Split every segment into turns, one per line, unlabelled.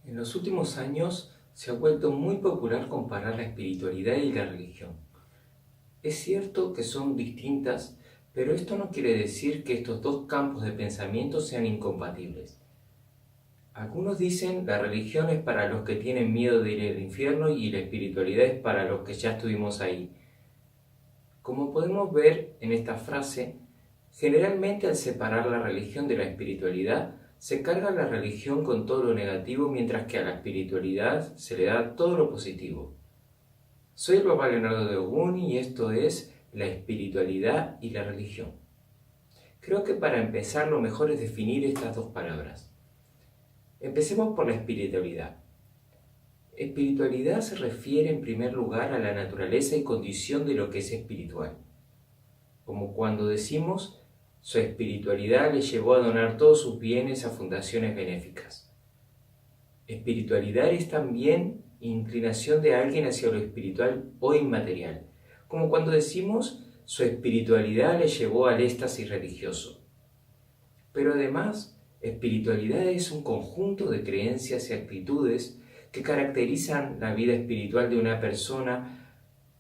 En los últimos años se ha vuelto muy popular comparar la espiritualidad y la religión. Es cierto que son distintas, pero esto no quiere decir que estos dos campos de pensamiento sean incompatibles. Algunos dicen la religión es para los que tienen miedo de ir al infierno y la espiritualidad es para los que ya estuvimos ahí. Como podemos ver en esta frase, generalmente al separar la religión de la espiritualidad, se carga la religión con todo lo negativo, mientras que a la espiritualidad se le da todo lo positivo. Soy el Papa Leonardo de Oguni y esto es la espiritualidad y la religión. Creo que para empezar lo mejor es definir estas dos palabras. Empecemos por la espiritualidad. Espiritualidad se refiere en primer lugar a la naturaleza y condición de lo que es espiritual. Como cuando decimos, su espiritualidad le llevó a donar todos sus bienes a fundaciones benéficas. Espiritualidad es también inclinación de alguien hacia lo espiritual o inmaterial, como cuando decimos, su espiritualidad le llevó al éxtasis religioso. Pero además, espiritualidad es un conjunto de creencias y actitudes que caracterizan la vida espiritual de una persona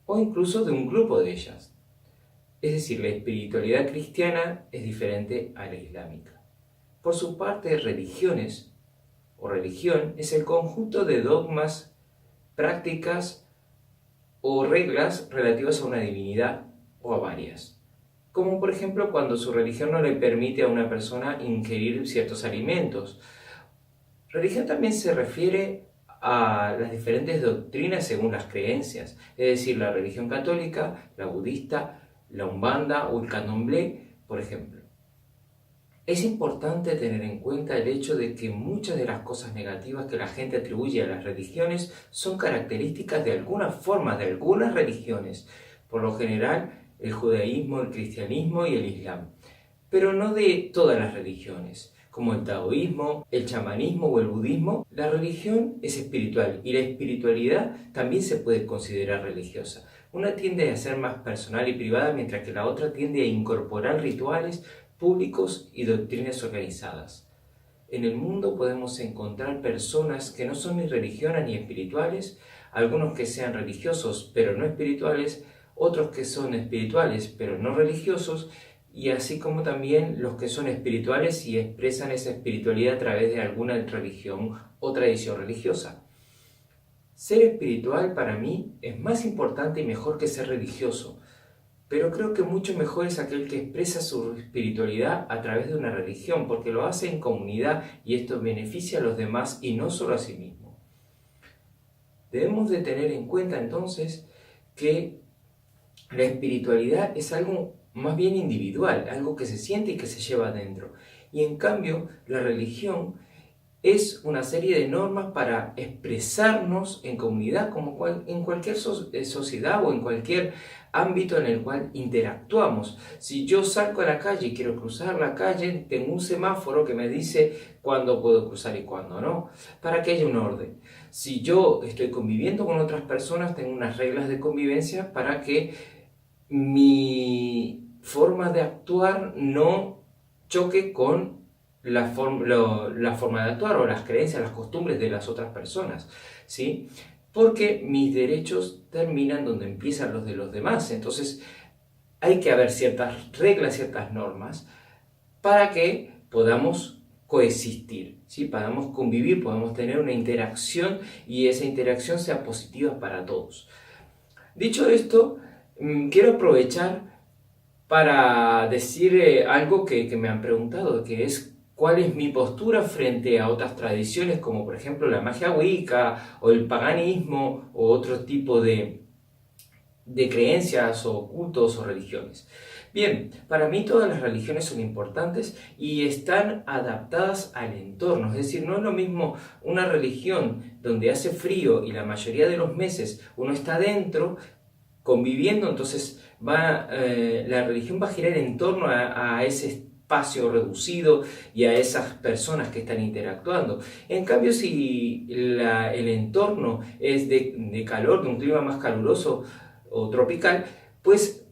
o incluso de un grupo de ellas. Es decir, la espiritualidad cristiana es diferente a la islámica. Por su parte, religiones o religión es el conjunto de dogmas, prácticas o reglas relativas a una divinidad o a varias. Como por ejemplo cuando su religión no le permite a una persona ingerir ciertos alimentos. Religión también se refiere a las diferentes doctrinas según las creencias, es decir, la religión católica, la budista, la umbanda o el candomblé, por ejemplo. Es importante tener en cuenta el hecho de que muchas de las cosas negativas que la gente atribuye a las religiones son características de alguna forma de algunas religiones, por lo general el judaísmo, el cristianismo y el islam, pero no de todas las religiones. Como el taoísmo, el chamanismo o el budismo, la religión es espiritual y la espiritualidad también se puede considerar religiosa. Una tiende a ser más personal y privada, mientras que la otra tiende a incorporar rituales públicos y doctrinas organizadas. En el mundo podemos encontrar personas que no son ni religiosas ni espirituales, algunos que sean religiosos pero no espirituales, otros que son espirituales pero no religiosos, y así como también los que son espirituales y expresan esa espiritualidad a través de alguna religión o tradición religiosa. Ser espiritual para mí es más importante y mejor que ser religioso, pero creo que mucho mejor es aquel que expresa su espiritualidad a través de una religión, porque lo hace en comunidad y esto beneficia a los demás y no solo a sí mismo. Debemos de tener en cuenta entonces que la espiritualidad es algo más bien individual, algo que se siente y que se lleva adentro. Y en cambio, la religión es una serie de normas para expresarnos en comunidad, como en cualquier sociedad o en cualquier ámbito en el cual interactuamos. Si yo salgo a la calle y quiero cruzar la calle, tengo un semáforo que me dice cuándo puedo cruzar y cuándo no, para que haya un orden. Si yo estoy conviviendo con otras personas, tengo unas reglas de convivencia para que mi forma de actuar no choque con la forma de actuar o las creencias, las costumbres de las otras personas, ¿sí? Porque mis derechos terminan donde empiezan los de los demás. Entonces hay que haber ciertas reglas, ciertas normas para que podamos coexistir, ¿sí? Podamos convivir, podamos tener una interacción y esa interacción sea positiva para todos. Dicho esto, quiero aprovechar para decir algo que me han preguntado, que es cuál es mi postura frente a otras tradiciones como por ejemplo la magia wicca o el paganismo o otro tipo de creencias o cultos o religiones. Bien, para mí todas las religiones son importantes y están adaptadas al entorno, es decir, no es lo mismo una religión donde hace frío y la mayoría de los meses uno está dentro conviviendo, entonces la religión va a girar en torno a ese espacio reducido y a esas personas que están interactuando. En cambio, si el entorno es de calor, de un clima más caluroso o tropical, pues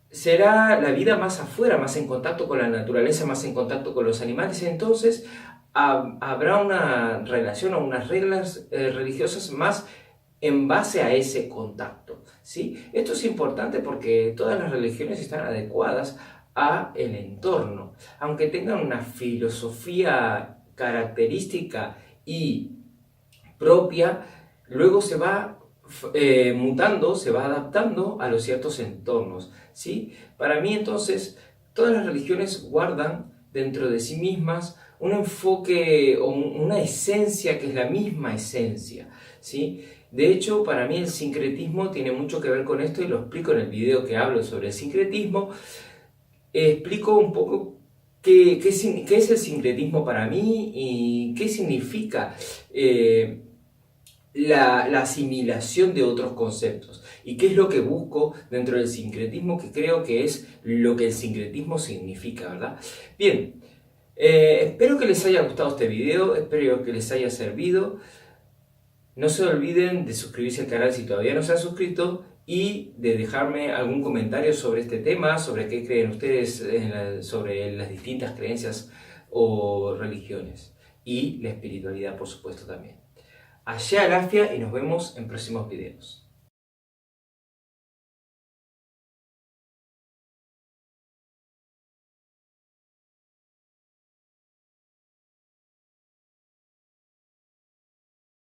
será la vida más afuera, más en contacto con la naturaleza, más en contacto con los animales. Entonces habrá una relación o unas reglas religiosas más en base a ese contacto, ¿sí? Esto es importante porque todas las religiones están adecuadas a el entorno, aunque tengan una filosofía característica y propia, luego se va mutando, se va adaptando a los ciertos entornos, ¿sí? Para mí entonces, todas las religiones guardan dentro de sí mismas un enfoque o una esencia que es la misma esencia, ¿sí? De hecho, para mí el sincretismo tiene mucho que ver con esto y lo explico en el video que hablo sobre el sincretismo. Explico un poco qué es el sincretismo para mí y qué significa la asimilación de otros conceptos y qué es lo que busco dentro del sincretismo, que creo que es lo que el sincretismo significa, ¿verdad? Bien, espero que les haya gustado este video, espero que les haya servido. No se olviden de suscribirse al canal si todavía no se han suscrito y de dejarme algún comentario sobre este tema, sobre qué creen ustedes sobre las distintas creencias o religiones y la espiritualidad, por supuesto, también. Allá Alafia y nos vemos en próximos videos.